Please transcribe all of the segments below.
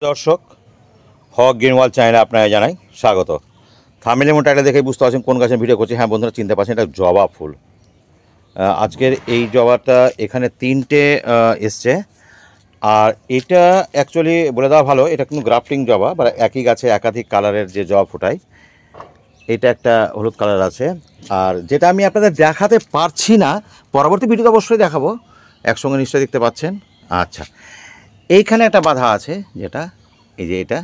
দর্শক হক গ্রিনওয়াল চ্যানেলে আপনারা জানাই স্বাগত। থাম্বনেল এবং টাইটেল দেখে বুঝতে পারছেন কোন গাছের ভিডিও করছি। হ্যাঁ বন্ধুরা, চিনতে পারছেন, এটা জবা ফুল। আজকের এই জবাটা এখানে তিনটে এসছে। আর এটা অ্যাকচুয়ালি বলে দেওয়া ভালো, এটা কিন্তু গ্রাফটিং জবা, বা একই গাছে একাধিক কালারের যে জবা ফোটায়। এটা একটা হলুদ কালার আছে। আর যেটা আমি আপনাদের দেখাতে পারছি না, পরবর্তী ভিডিওতে অবশ্যই দেখাবো, একসঙ্গে নিশ্চয়ই দেখতে পাচ্ছেন। আচ্ছা, এইখানে একটা বাধা আছে, যেটা এই যে এটা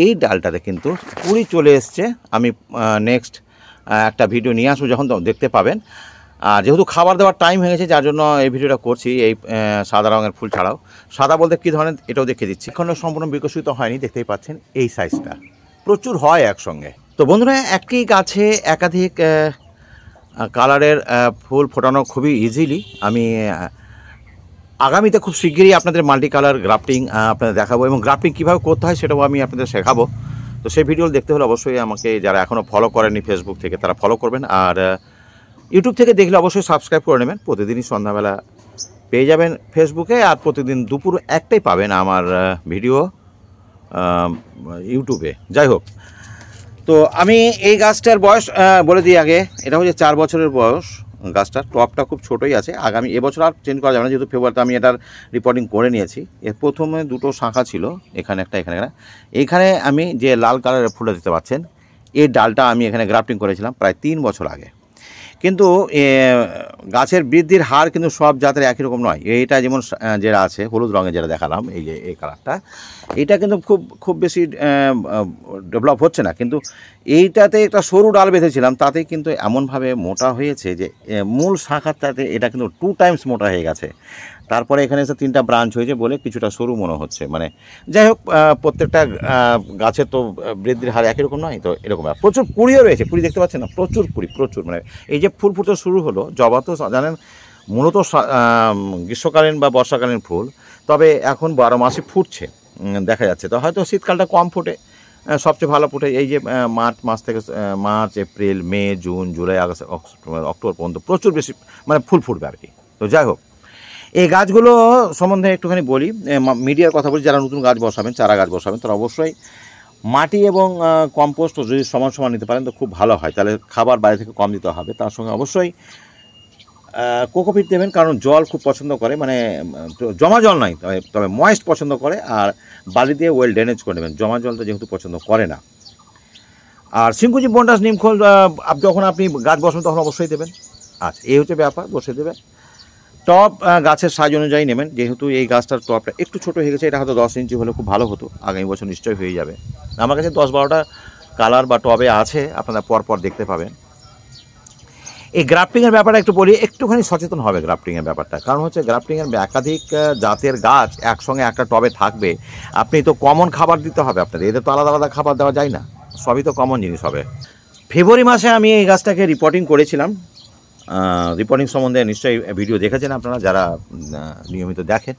এই ডালটাতে কিন্তু কুড়ি চলে এসছে। আমি নেক্সট একটা ভিডিও নিয়ে আসবো, যখন দেখতে পাবেন। আর যেহেতু খাবার দেওয়ার টাইম হয়ে গেছে, যার জন্য এই ভিডিওটা করছি। এই সাদা রঙের ফুল ছাড়াও, সাদা বলতে কী ধরনের এটাও দেখিয়ে দিচ্ছি। এখনও সম্পূর্ণ বিকশিত হয়নি, দেখতেই পাচ্ছেন এই সাইজটা প্রচুর হয় একসঙ্গে। তো বন্ধুরা, একই গাছে একাধিক কালারের ফুল ফোটানো খুবই ইজিলি। আমি আগামীতে খুব শিগগিরই আপনাদের মাল্টি কালার গ্রাফটিং আপনাদের দেখাবো, এবং গ্রাফটিং কীভাবে করতে হয় সেটাও আমি আপনাদের শেখাবো। তো সেই ভিডিও দেখতে হলে অবশ্যই আমাকে, যারা এখনও ফলো করেনি ফেসবুক থেকে, তারা ফলো করবেন। আর ইউটিউব থেকে দেখলে অবশ্যই সাবস্ক্রাইব করে নেবেন। প্রতিদিনই সন্ধ্যাবেলা পেয়ে যাবেন ফেসবুকে, আর প্রতিদিন দুপুর একটাই পাবেন আমার ভিডিও ইউটিউবে। যাই হোক, তো আমি এই গাছটার বয়স বলে দিই আগে। এটা হচ্ছে 4 বছরের বয়স গাছটার। টপটা খুব ছোটোই আছে। আগামী এবছর আর চেঞ্জ করা যাবে না, যেহেতু ফেব্রুয়ারিতে আমি এটার রিপোর্টিং করে নিয়েছি। এর প্রথমে দুটো শাখা ছিল, এখানে একটা, এখানে একটা। এইখানে আমি যে লাল কালারের ফুলটা দিতে পাচ্ছেন, এই ডালটা আমি এখানে গ্রাফটিং করেছিলাম প্রায় 3 বছর আগে। কিন্তু গাছের বৃদ্ধির হার কিন্তু সব জাতের একই রকম নয়। এইটা যেমন যেটা আছে হলুদ রঙে, যেটা দেখালাম, এই যে এই কালারটা, এইটা কিন্তু খুব বেশি ডেভেলপ হচ্ছে না। কিন্তু এইটাতে একটা সরু ডাল বেঁধেছিলাম, তাতে কিন্তু এমনভাবে মোটা হয়েছে যে মূল শাখাটাতে এটা কিন্তু 2 টাইমস মোটা হয়ে গেছে। তারপরে এখানে এসে 3টা ব্রাঞ্চ হয়েছে বলে কিছুটা সরু মনে হচ্ছে। মানে যাই হোক, প্রত্যেকটা গাছের তো বৃদ্ধির হার একই রকম নয়, তো এরকম প্রচুর কুড়িও রয়েছে। কুড়ি দেখতে পাচ্ছেন না? প্রচুর কুড়ি, প্রচুর। মানে এই যে ফুল ফুটতে শুরু হলো, জবা তো জানেন মূলত গ্রীষ্মকালীন বা বর্ষাকালীন ফুল, তবে এখন 12 মাসই ফুটছে দেখা যাচ্ছে। তো হয়তো শীতকালটা কম ফোটে, সবচেয়ে ভালো ফোটে এই যে মার্চ মাস থেকে, মার্চ, এপ্রিল, মে, জুন, জুলাই, আগস্ট, অক্টোবর পর্যন্ত প্রচুর বেশি মানে ফুল ফুটবে আর কি। তো যাই হোক, এই গাছগুলো সম্বন্ধে একটুখানি বলি, মিডিয়ার কথা বলি। যারা নতুন গাছ বসাবেন, চারা গাছ বসাবেন, তারা অবশ্যই মাটি এবং কম্পোস্ট যদি সমান সমান নিতে পারেন তো খুব ভালো হয়। তাহলে খাবার বাইরে থেকে কম দিতে হবে। তার সঙ্গে অবশ্যই কোকোপিট দেবেন, কারণ জল খুব পছন্দ করে, মানে জমা জল নয়, তবে ময়েস্ট পছন্দ করে। আর বালি দিয়ে ওয়েল ড্রেনেজ করে নেবেন, জমা জলটা যেহেতু পছন্দ করে না। আর সিংকুচি, বন্ডাস, নিমখোল যখন আপনি গাছ বসাবেন তখন অবশ্যই দেবেন। আচ্ছা, এই হচ্ছে ব্যাপার, বসে দেবেন। টব গাছের সাইজ অনুযায়ী নেবেন, যেহেতু এই গাছটার টবটা একটু ছোটো হয়ে গেছে। এটা হয়তো 10 ইঞ্চি হলে খুব ভালো হতো, আগামী বছর নিশ্চয়ই হয়ে যাবে। আমার কাছে 10-12টা কালার বা টবে আছে, আপনারা পরপর দেখতে পাবেন। এই গ্রাফটিংয়ের ব্যাপারটা একটু বলি, একটুখানি সচেতন হবে গ্রাফটিংয়ের ব্যাপারটা। কারণ হচ্ছে গ্রাফটিংয়ের একাধিক জাতের গাছ একসঙ্গে একটা টবে থাকবে। আপনি তো কমন খাবার দিতে হবে আপনাদের, এদের তো আলাদা আলাদা খাবার দেওয়া যায় না, সবই তো কমন জিনিস হবে। ফেব্রুয়ারি মাসে আমি এই গাছটাকে রিপোর্টিং করেছিলাম। রিপোর্টিং সম্বন্ধে নিশ্চয়ই ভিডিও দেখেছেন আপনারা, যারা নিয়মিত দেখেন।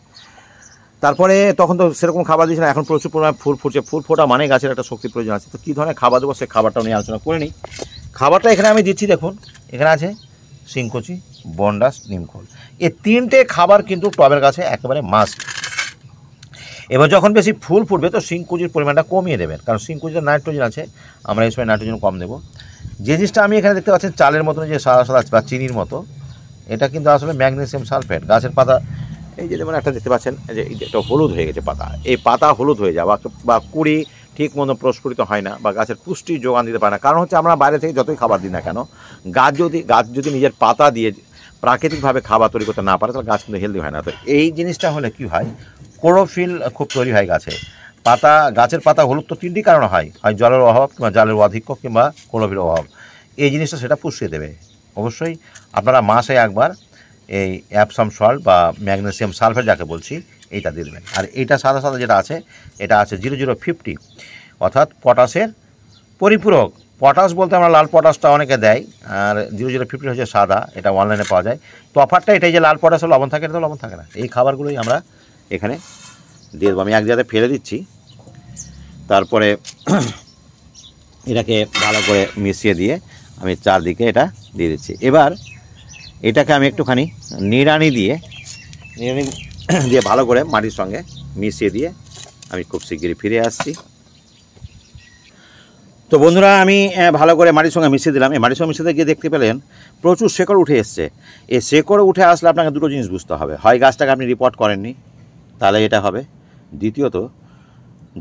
তারপরে তখন তো সেরকম খাবার দিয়েছিলাম। এখন প্রচুর পরিমাণে ফুল ফুটছে। ফুল ফোটা মানে গাছের একটা শক্তির প্রয়োজন আছে। তো কী ধরনের খাবার দেবো, সে খাবারটাও নিয়ে আলোচনা করে নিই। খাবারটা এখানে আমি দিচ্ছি, দেখুন এখানে আছে সিংকুচি, বন্ডাস, নিমখোল। এই 3টে খাবার কিন্তু টবের গাছে একেবারে মাস্ট। এবার যখন বেশি ফুল ফুটবে তো সিংকুচির পরিমাণটা কমিয়ে দেবেন, কারণ সিংকুচিতে নাইট্রোজেন আছে, আমরা এই সময় নাইট্রোজেন কম দেবো। যে জিনিসটা আমি এখানে দেখতে পাচ্ছেন চালের মতন যে সাদা সাদা বা চিনির মতো, এটা কিন্তু আসলে ম্যাগনেসিয়াম সালফেট। গাছের পাতা এই যে যেমন একটা দেখতে পাচ্ছেন, যে এটা হলুদ হয়ে গেছে পাতা, এই পাতা হলুদ হয়ে যাওয়া বা কুড়ি ঠিক মতো প্রস্ফুটিত হয় না, বা গাছের পুষ্টি যোগান দিতে পারে না। কারণ হচ্ছে আমরা বাইরে থেকে যতই খাবার দিই না কেন, গাছ যদি নিজের পাতা দিয়ে প্রাকৃতিকভাবে খাবার তৈরি করতে না পারে, তাহলে গাছ কিন্তু হেলদি হয় না। তো এই জিনিসটা হলে কী হয়, ক্লোরোফিল খুব তৈরি হয় গাছে। গাছের পাতা হলুদ তো 3টি কারণে হয় জলের অভাব, কিংবা জলের আধিক্য, কিংবা ক্লোরোফিল অভাব। এই জিনিসটা সেটা পুষিয়ে দেবে। অবশ্যই আপনারা মাসে একবার এই অ্যাপসাম সল্ট বা ম্যাগনেসিয়াম সালফেট যাকে বলছি, এইটা দিয়ে দেবেন। আর এইটা সাদা সাদা যেটা আছে, এটা আছে 0050, অর্থাৎ পটাশের পরিপূরক। পটাশ বলতে আমরা লাল পটাশটা অনেকে দেয়, আর 0050 হচ্ছে সাদা, এটা অনলাইনে পাওয়া যায়। তফাৎটা এটাই যে লাল পটাশে লবণ থাকে, এটা তো লবণ থাকে না। এই খাবারগুলোই আমরা এখানে দিয়ে দেবো। আমি এক জায়গায় ফেলে দিচ্ছি, তারপরে এটাকে ভালো করে মিশিয়ে দিয়ে আমি চারদিকে এটা দিয়ে দিচ্ছি। এবার এটাকে আমি একটুখানি নিড়ানি দিয়ে ভালো করে মাটির সঙ্গে মিশিয়ে দিয়ে আমি খুব শিগগিরই ফিরে আসছি। তো বন্ধুরা, আমি ভালো করে মাটির সঙ্গে মিশিয়ে দিলাম। এই মাটির সঙ্গে মিশিয়ে গিয়ে দেখতে পেলেন প্রচুর শেকড় উঠে এসছে। এই শেকড় উঠে আসলে আপনাকে দুটো জিনিস বুঝতে হবে, হয় গাছটাকে আপনি রিপোর্ট করেননি, তাহলে এটা হবে। দ্বিতীয়ত,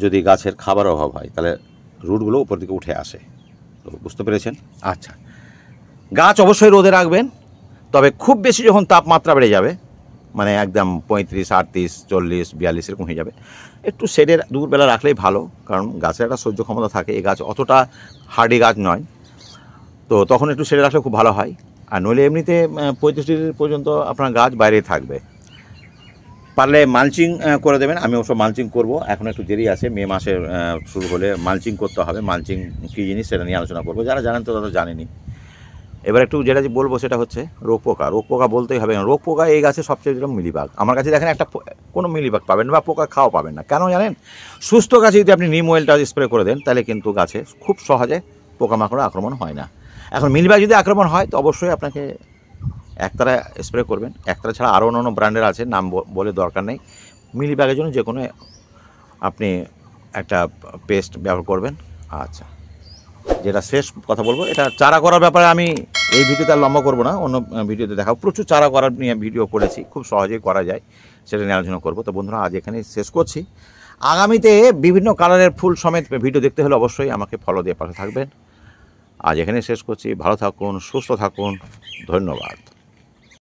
যদি গাছের খাবার অভাব হয় তাহলে রুটগুলো উপর দিকে উঠে আসে। তো বুঝতে পেরেছেন? আচ্ছা, গাছ অবশ্যই রোদে রাখবেন, তবে খুব বেশি যখন তাপমাত্রা বেড়ে যাবে, মানে একদম 35, 38, 40, 42 এরকম হয়ে যাবে, একটু শেডের দুপুরবেলা রাখলেই ভালো, কারণ গাছের একটা সহ্য ক্ষমতা থাকে। এই গাছ অতটা হার্ডি গাছ নয়, তো তখন একটু শেডে রাখলে খুব ভালো হয়। আর নইলে এমনিতে 35 ডিগ্রি পর্যন্ত আপনার গাছ বাইরেই থাকবে। পারলে মালচিং করে দেবেন। আমি অবশ্য মালচিং করব, এখন একটু দেরি আছে, মে মাসের শুরু হলে মালচিং করতে হবে। মালচিং কী জিনিস সেটা নিয়ে আলোচনা করবো, যারা জানেন তো তারা জানেনি। এবার একটু যেটা বলবো সেটা হচ্ছে রোগ পোকা। রোগ পোকা বলতেই হবে না, রোগ পোকা এই গাছে সবচেয়ে যেরকম মিলিবাগ। আমার কাছে দেখেন একটা কোনো মিলিবাগ পাবেন না বা পোকা খাওয়া পাবেন না। কেন জানেন? সুস্থ গাছে যদি আপনি নিম অয়েলটা স্প্রে করে দেন তাহলে কিন্তু গাছে খুব সহজে পোকামাকড় আক্রমণ হয় না। এখন মিলিবাগ যদি আক্রমণ হয় তো অবশ্যই আপনাকে একতারা স্প্রে করবেন। একতারা ছাড়া আরও অন্য ব্র্যান্ডের আছে, নাম বলে দরকার নেই। মিলিবাগের জন্য যে কোনো আপনি একটা পেস্ট ব্যবহার করবেন। আচ্ছা, যেটা শেষ কথা বলবো, এটা চারা করার ব্যাপারে আমি এই ভিডিওতে আর লম্বা করবো না, অন্য ভিডিওতে দেখাবো। প্রচুর চারা করার নিয়ে ভিডিও করেছি, খুব সহজেই করা যায়, সেটা নিয়ে আলোচনা করবো। তো বন্ধুরা, আজ এখানেই শেষ করছি। আগামীতে বিভিন্ন কালারের ফুল সমেত ভিডিও দেখতে হলে অবশ্যই আমাকে ফলো দিয়ে পাশে থাকবেন। আজ এখানেই শেষ করছি। ভালো থাকুন, সুস্থ থাকুন, ধন্যবাদ।